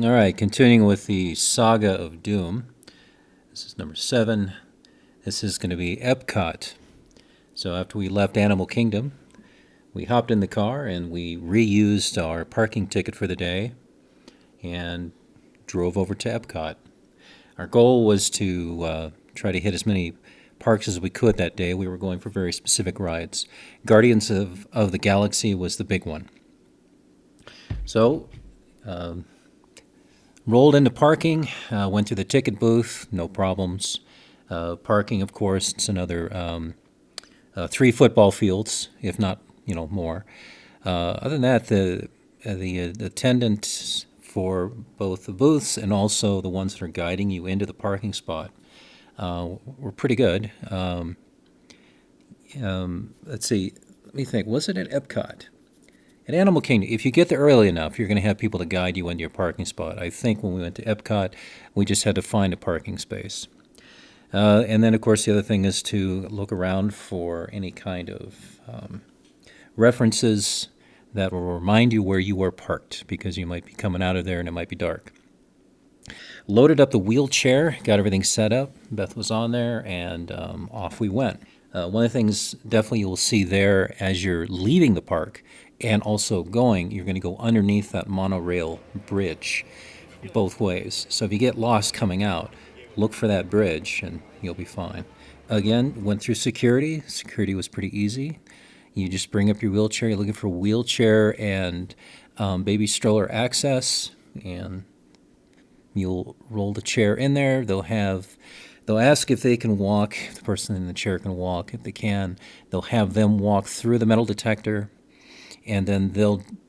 All right, continuing with the Saga of Doom. This is number 7. This is going to be Epcot. So after we left Animal Kingdom, we hopped in the car and we reused our parking ticket for the day and drove over to Epcot. Our goal was to try to hit as many parks as we could that day. We were going for very specific rides. Guardians of the Galaxy was the big one. So rolled into parking, went to the ticket booth, no problems. Parking, of course, it's another 3 football fields, if not more. Other than that, the attendants for both the booths and also the ones that are guiding you into the parking spot were pretty good. Let's see, let me think. Was it at Epcot? At Animal Kingdom, if you get there early enough, you're going to have people to guide you into your parking spot. I think when we went to Epcot, we just had to find a parking space. And then, of course, the other thing is to look around for any kind of references that will remind you where you were parked, because you might be coming out of there and it might be dark. Loaded up the wheelchair, got everything set up. Beth was on there, and off we went. One of the things definitely you'll see there as you're leaving the park and also going, you're going to go underneath that monorail bridge both ways. So if you get lost coming out, look for that bridge and you'll be fine. Again, went through security. Security was pretty easy. You just bring up your wheelchair. You're looking for wheelchair and baby stroller access, and you'll roll the chair in there. They'll ask if they can walk, if the person in the chair can walk. If they can, they'll have them walk through the metal detector, and then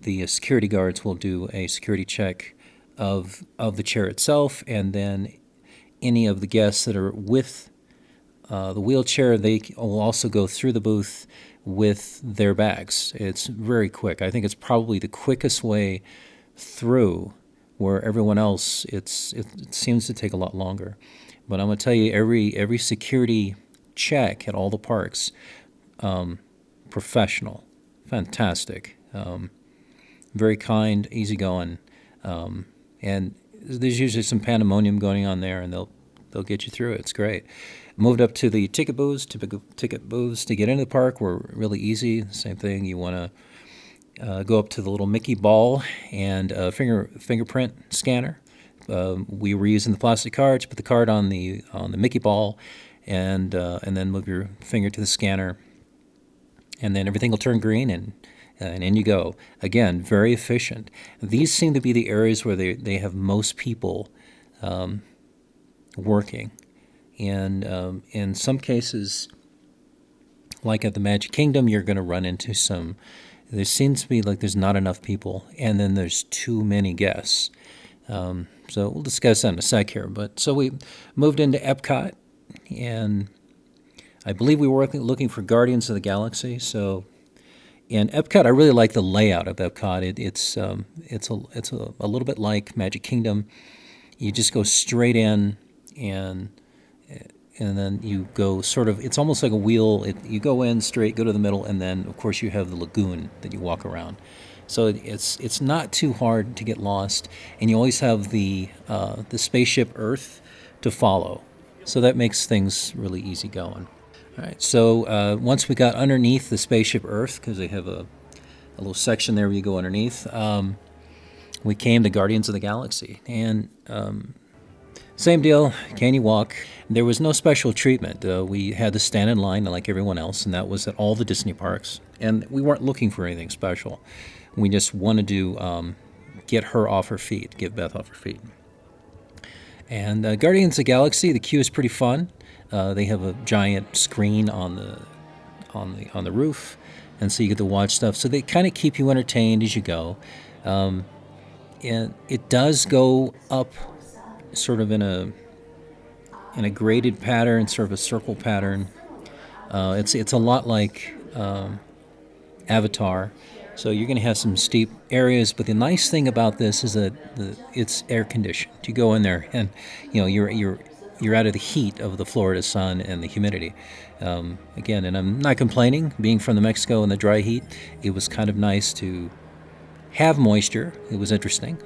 the security guards will do a security check of the chair itself, and then any of the guests that are with the wheelchair, they will also go through the booth with their bags. It's very quick. I think it's probably the quickest way through, where everyone else, it seems to take a lot longer. But I'm going to tell you, every security check at all the parks, professional, fantastic, very kind, easygoing, and there's usually some pandemonium going on there, and they'll get you through it. It's great. Moved up to the ticket booths. Typical ticket booths to get into the park were really easy. Same thing. You want to go up to the little Mickey ball and fingerprint scanner. We were using the plastic cards. Put the card on the Mickey ball, and then move your finger to the scanner, and then everything will turn green, and in you go. Again, very efficient. These seem to be the areas where they have most people working. And in some cases, like at the Magic Kingdom, you're going to run into there seems to be like there's not enough people, and then there's too many guests. So we'll discuss that in a sec here. But so we moved into Epcot, and I believe we were looking for Guardians of the Galaxy. So in Epcot, I really like the layout of Epcot. It's a little bit like Magic Kingdom. You just go straight in, and then you go sort of, it's almost like a wheel. You go in straight, go to the middle, and then, of course, you have the lagoon that you walk around. So it's not too hard to get lost, and you always have the spaceship Earth to follow. So that makes things really easy going. All right, so once we got underneath the spaceship Earth, because they have a little section there where you go underneath, we came to Guardians of the Galaxy, and same deal, can you walk? There was no special treatment. We had to stand in line like everyone else, and that was at all the Disney parks. And we weren't looking for anything special. We just wanted to get her off her feet, get Beth off her feet. And Guardians of the Galaxy, the queue is pretty fun. They have a giant screen on the roof, and so you get to watch stuff. So they kind of keep you entertained as you go. And it does go up sort of in a graded pattern, sort of a circle pattern. It's a lot like Avatar. So you're going to have some steep areas, but the nice thing about this is that it's air conditioned. You go in there, and you're out of the heat of the Florida sun and the humidity. Again, and I'm not complaining. Being from the Mexico and the dry heat, it was kind of nice to have moisture. It was interesting.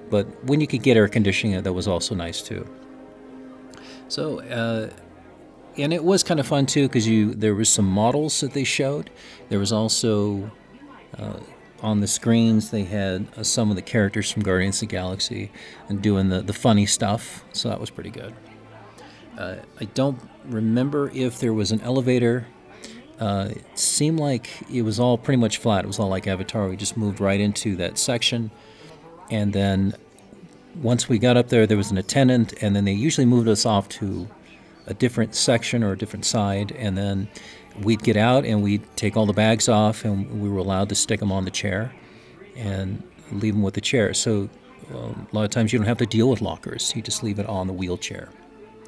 But when you could get air conditioning, that was also nice too. So, and it was kind of fun too because there was some models that they showed. There was also on the screens they had some of the characters from Guardians of the Galaxy and doing the funny stuff. So that was pretty good. I don't remember if there was an elevator. It seemed like it was all pretty much flat. It was all like Avatar. We just moved right into that section. And then once we got up there, there was an attendant, and then they usually moved us off to a different section or a different side. And then we'd get out and we'd take all the bags off, and we were allowed to stick them on the chair and leave them with the chair. So a lot of times you don't have to deal with lockers. You just leave it on the wheelchair.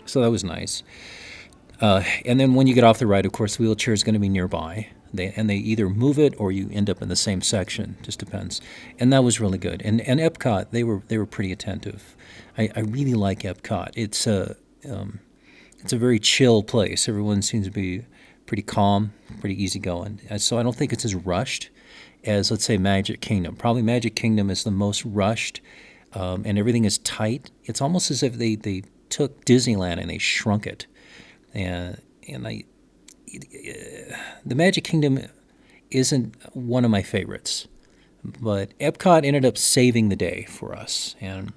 So that was nice. And then when you get off the ride, of course, the wheelchair is going to be nearby. They either move it or you end up in the same section. Just depends. And that was really good. And Epcot, they were pretty attentive. I really like Epcot. It's a very chill place. Everyone seems to be pretty calm, pretty easygoing. So I don't think it's as rushed as, let's say, Magic Kingdom. Probably Magic Kingdom is the most rushed, and everything is tight. It's almost as if they took Disneyland and they shrunk it. The Magic Kingdom isn't one of my favorites, but Epcot ended up saving the day for us. And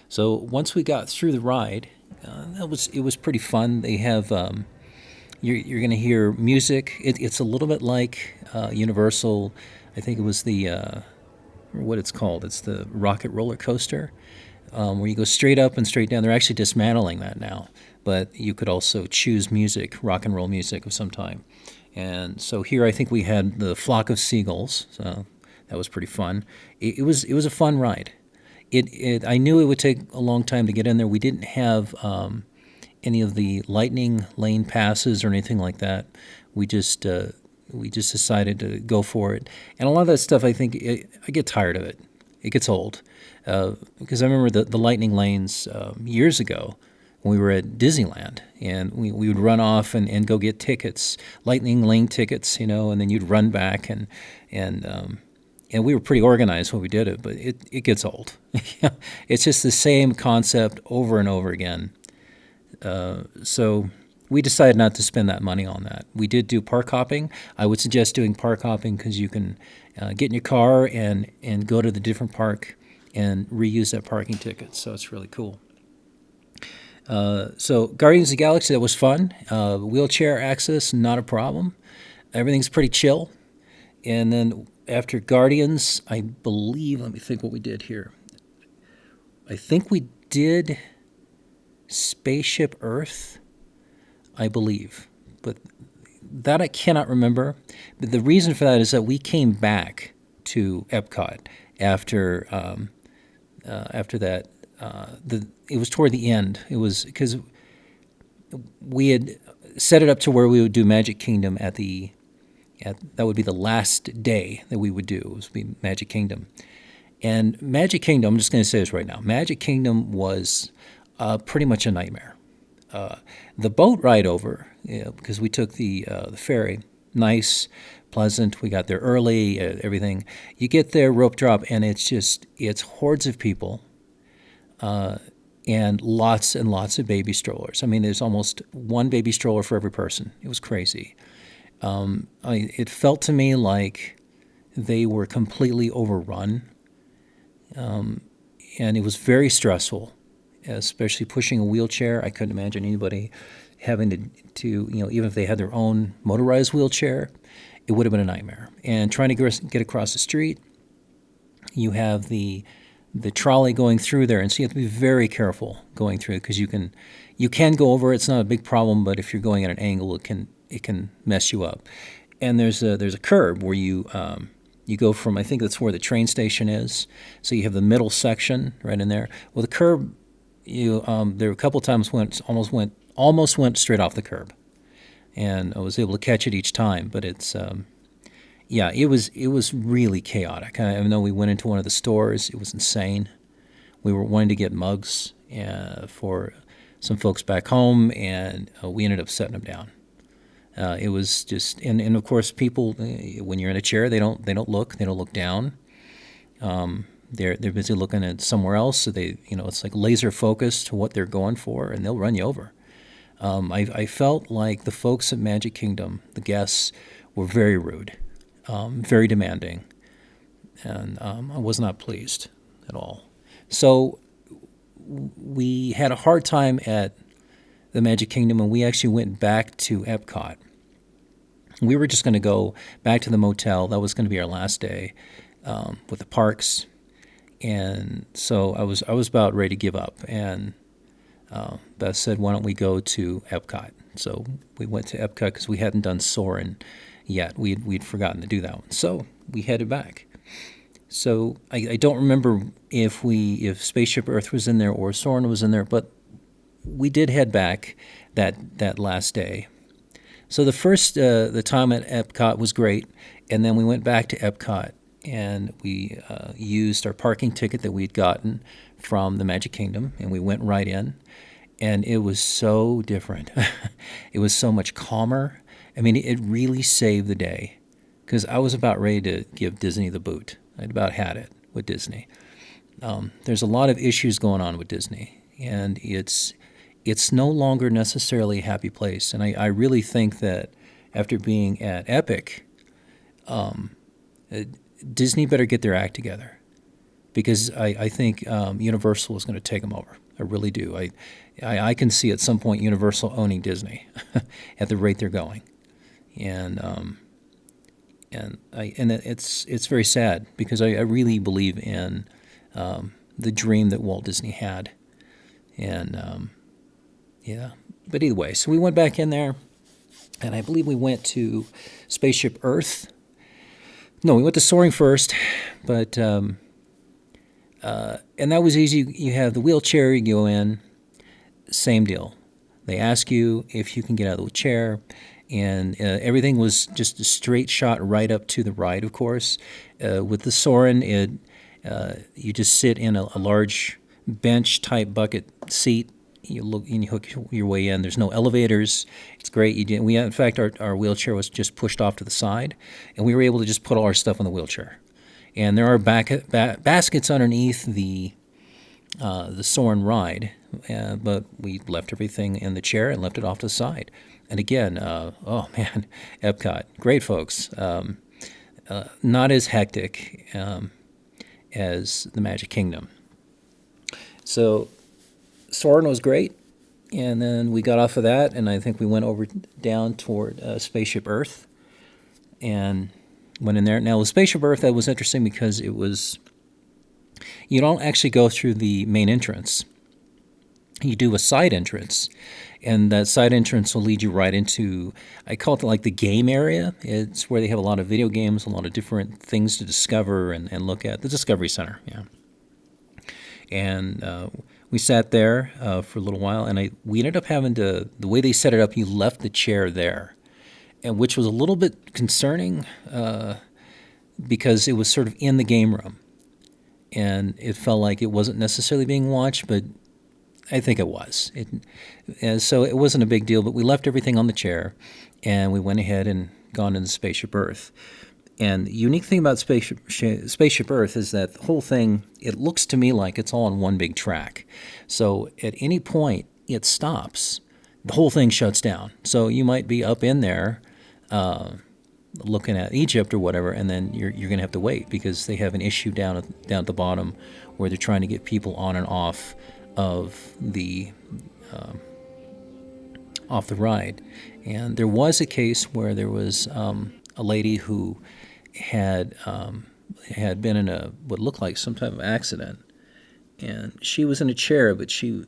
so once we got through the ride, it was pretty fun. They have you're going to hear music. It's a little bit like Universal. I think it was what it's called. It's the Rocket Roller Coaster, where you go straight up and straight down. They're actually dismantling that now. But you could also choose music, rock and roll music of some time. And so here I think we had the Flock of Seagulls. So that was pretty fun. It was a fun ride. I knew it would take a long time to get in there. We didn't have any of the lightning lane passes or anything like that. We just decided to go for it. And a lot of that stuff, I think, I get tired of it. It gets old. Because I remember the lightning lanes years ago, when we were at Disneyland, and we would run off and go get tickets, lightning lane tickets, and then you'd run back, and we were pretty organized when we did it, but it gets old. It's just the same concept over and over again. So we decided not to spend that money on that. We did do park hopping. I would suggest doing park hopping because you can get in your car and go to the different park and reuse that parking ticket, so it's really cool. So Guardians of the Galaxy, that was fun. Wheelchair access, not a problem. Everything's pretty chill. And then after Guardians, I believe, let me think what we did here. I think we did Spaceship Earth, I believe. But that I cannot remember. But the reason for that is that we came back to Epcot after that. It was toward the end. It was because we had set it up to where we would do Magic Kingdom that would be the last day that we would do. It would be Magic Kingdom. And Magic Kingdom, I'm just going to say this right now, Magic Kingdom was pretty much a nightmare. The boat ride over, because we took the ferry, nice, pleasant. We got there early, everything. You get there, rope drop, and it's hordes of people. And lots of baby strollers. I mean, there's almost one baby stroller for every person. It was crazy. It felt to me like they were completely overrun, and it was very stressful, especially pushing a wheelchair. I couldn't imagine anybody having to even if they had their own motorized wheelchair, it would have been a nightmare. And trying to get across the street, you have the trolley going through there, and so you have to be very careful going through because you can go over. It's not a big problem, but if you're going at an angle, it can mess you up. And there's a curb where you go from, I think that's where the train station is. So you have the middle section right in there. Well, the curb, there were a couple times when it almost went straight off the curb, and I was able to catch it each time. But it's it was really chaotic. Even though we went into one of the stores, it was insane. We were wanting to get mugs for some folks back home, and we ended up setting them down. It was just, and of course, people when you're in a chair, they don't look down. They're busy looking at somewhere else, so it's like laser focused to what they're going for, and they'll run you over. I felt like the folks at Magic Kingdom, the guests, were very rude, very demanding, and I was not pleased at all. So we had a hard time at the Magic Kingdom, and we actually went back to Epcot. We were just going to go back to the motel. That was going to be our last day with the parks, and so I was about ready to give up. And Beth said, "Why don't we go to Epcot?" So we went to Epcot because we hadn't done Soarin' yet. We'd forgotten to do that one, so we headed back. So I don't remember if Spaceship Earth was in there or Soarin' was in there, but we did head back that last day. So the time at Epcot was great, and then we went back to Epcot and we used our parking ticket that we'd gotten from the Magic Kingdom, and we went right in, and it was so different. It was so much calmer. I mean, it really saved the day because I was about ready to give Disney the boot. I'd about had it with Disney. There's a lot of issues going on with Disney, and it's no longer necessarily a happy place. And I really think that after being at Epic, Disney better get their act together, because I think Universal is going to take them over. I really do. I can see at some point Universal owning Disney at the rate they're going, and it's very sad because I really believe in the dream that Walt Disney had, and yeah. But either way, so we went back in there, and I believe we went to Spaceship Earth. No, we went to Soaring first, but and that was easy. You have the wheelchair, you go in, same deal. They ask you if you can get out of the chair, and everything was just a straight shot right up to the ride, of course. With the Soarin', you just sit in a large bench-type bucket seat. You look and you hook your way in. There's no elevators. It's great. In fact, our wheelchair was just pushed off to the side, and we were able to just put all our stuff in the wheelchair. And there are baskets underneath the Soarin' ride, but we left everything in the chair and left it off to the side. And again, oh man, Epcot, great folks. Not as hectic as the Magic Kingdom. So Soarin' was great, and then we got off of that, and I think we went over down toward Spaceship Earth, and went in there. Now, with Spaceship Earth, that was interesting because you don't actually go through the main entrance. You do a side entrance, and that side entrance will lead you right into, I call it like the game area. It's where they have a lot of video games, a lot of different things to discover and look at. The Discovery Center, yeah. And we sat there for a little while, and we ended up having to, the way they set it up, you left the chair there, and which was a little bit concerning because it was sort of in the game room, and it felt like it wasn't necessarily being watched, but I think it was. And so it wasn't a big deal, but we left everything on the chair, and we went ahead and gone into Spaceship Earth. And the unique thing about Spaceship Earth is that the whole thing, it looks to me like it's all on one big track. So at any point it stops, the whole thing shuts down. So you might be up in there looking at Egypt or whatever, and then you're going to have to wait because they have an issue down at the bottom where they're trying to get people on and off of the ride. And there was a case where there was a lady who had been in what looked like some type of accident, and she was in a chair, but she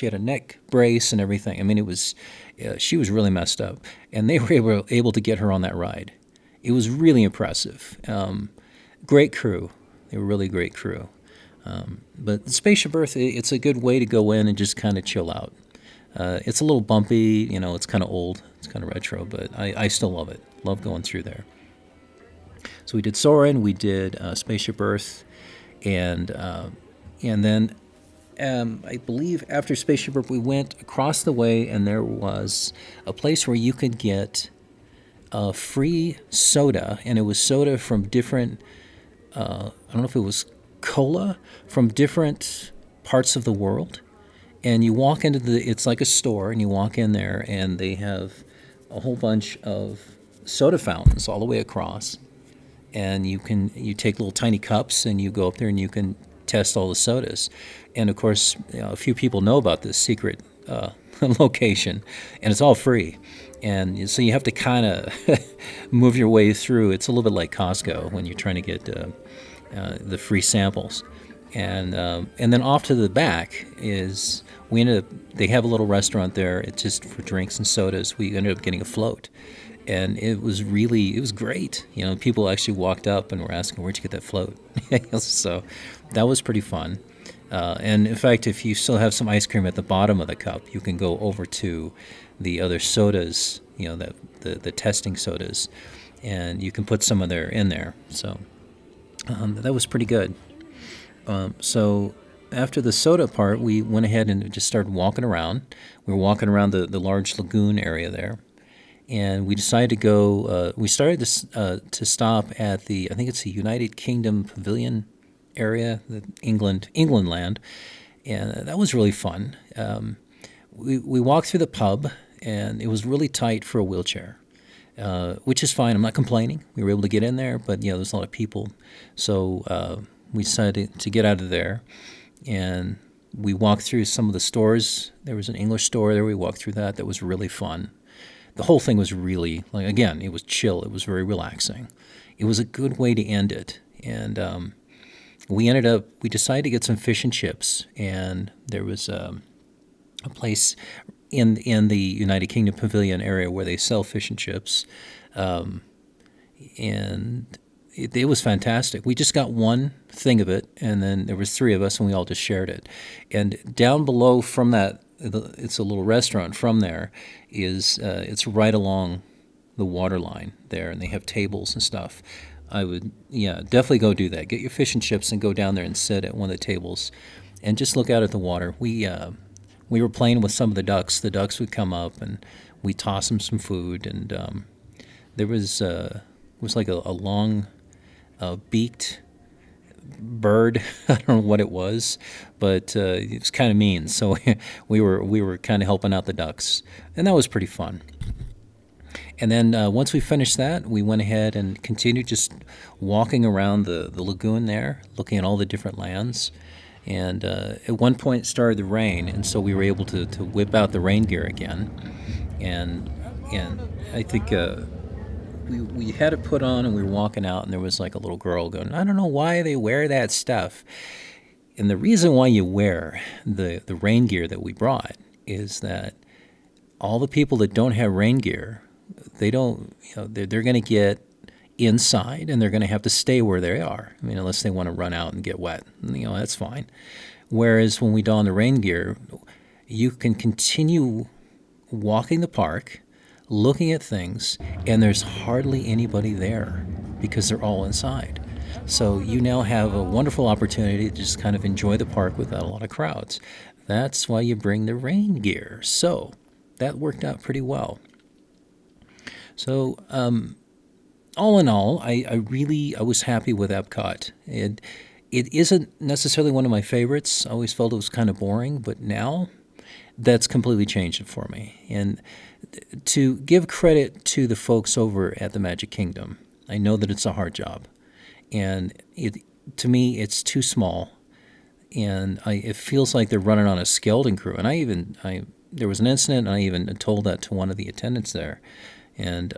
had a neck brace and everything. I mean, she was really messed up, and they were able to get her on that ride. It was really impressive. Great crew. They were really great crew. But Spaceship Earth, it's a good way to go in and just kind of chill out. It's a little bumpy, it's kind of old, it's kind of retro, but I still love it. Love going through there. So we did Soarin', we did Spaceship Earth, and then I believe after Spaceship Earth we went across the way, and there was a place where you could get free soda, and it was soda from different I don't know if it was cola from different parts of the world. And you walk into it's like a store, and you walk in there, and they have a whole bunch of soda fountains all the way across. And you take little tiny cups, and you go up there, and you can test all the sodas. And of course, a few people know about this secret location, and it's all free. And so you have to kind of move your way through. It's a little bit like Costco when you're trying to get the free samples. And then off to the back is they have a little restaurant there. It's just for drinks and sodas. We ended up getting a float, and it was great. People actually walked up and were asking, "Where'd you get that float?" So that was pretty fun. And in fact, if you still have some ice cream at the bottom of the cup, you can go over to the other sodas, the testing sodas, and you can put some of in there. So that was pretty good. So after the soda part, we went ahead and just started walking around. We were walking around the large lagoon area there, and we decided to go. We started to stop at I think it's the United Kingdom Pavilion area, the England land, and that was really fun. We walked through the pub, and it was really tight for a wheelchair, which is fine. I'm not complaining. We were able to get in there, but there's a lot of people, so we decided to get out of there, and we walked through some of the stores. There was an English store there. We walked through that. That was really fun. The whole thing was really, again, it was chill. It was very relaxing. It was a good way to end it, and we decided to get some fish and chips, and there was a place in the United Kingdom Pavilion area where they sell fish and chips, and it was fantastic. We just got one thing of it, and then there was three of us, and we all just shared it. And down below from that, it's a little restaurant. From there it's right along the water line there, and they have tables and stuff. I would, definitely go do that. Get your fish and chips and go down there and sit at one of the tables and just look out at the water. We were playing with some of the ducks. The ducks would come up, and we toss them some food, and there was like a long beaked bird. I don't know what it was, but it was kind of mean. So we were kind of helping out the ducks, and that was pretty fun. And then once we finished that, we went ahead and continued just walking around the lagoon there, looking at all the different lands. And at one point it started to rain, and so we were able to whip out the rain gear again. And I think we had it put on, and we were walking out, and there was like a little girl going, "I don't know why they wear that stuff." And the reason why you wear the rain gear that we brought is that all the people that don't have rain gear, they're going to get inside, and they're going to have to stay where they are. I mean, unless they want to run out and get wet, that's fine. Whereas when we don the rain gear, you can continue walking the park, looking at things, and there's hardly anybody there because they're all inside. So you now have a wonderful opportunity to just kind of enjoy the park without a lot of crowds. That's why you bring the rain gear. So that worked out pretty well. So all in all, I was happy with Epcot. It isn't necessarily one of my favorites. I always felt it was kind of boring, but now that's completely changed it for me. And to give credit to the folks over at the Magic Kingdom, I know that it's a hard job, and to me it's too small, and it feels like they're running on a skeleton crew. And there was an incident, and I even told that to one of the attendants there, and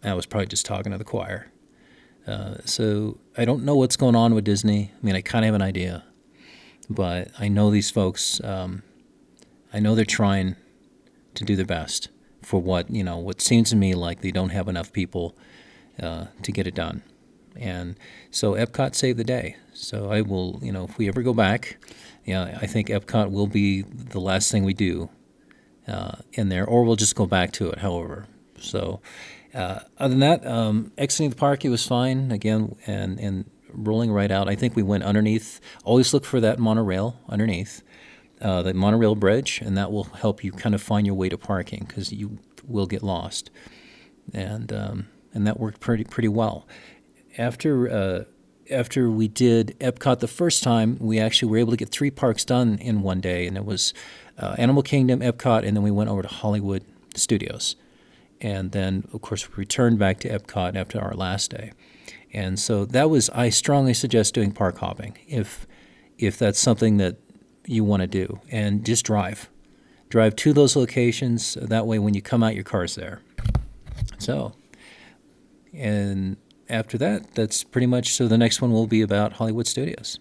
I was probably just talking to the choir. So I don't know what's going on with Disney. I mean, I kind of have an idea, but I know these folks. I know they're trying to do their best for what seems to me like they don't have enough people to get it done. And so Epcot saved the day. So I will, if we ever go back, I think Epcot will be the last thing we do in there, or we'll just go back to it, however. So other than that, exiting the park, it was fine, again, and rolling right out. I think we went underneath. Always look for that monorail underneath, the monorail bridge, and that will help you kind of find your way to parking, because you will get lost. And that worked pretty well. After after we did Epcot the first time, we actually were able to get 3 parks done in one day, and it was Animal Kingdom, Epcot, and then we went over to Hollywood Studios. And then, of course, we returned back to Epcot after our last day. And so that was, I strongly suggest doing park hopping if that's something that you want to do. And just drive. Drive to those locations. That way when you come out, your car's there. So, and after that, that's pretty much, so the next one will be about Hollywood Studios.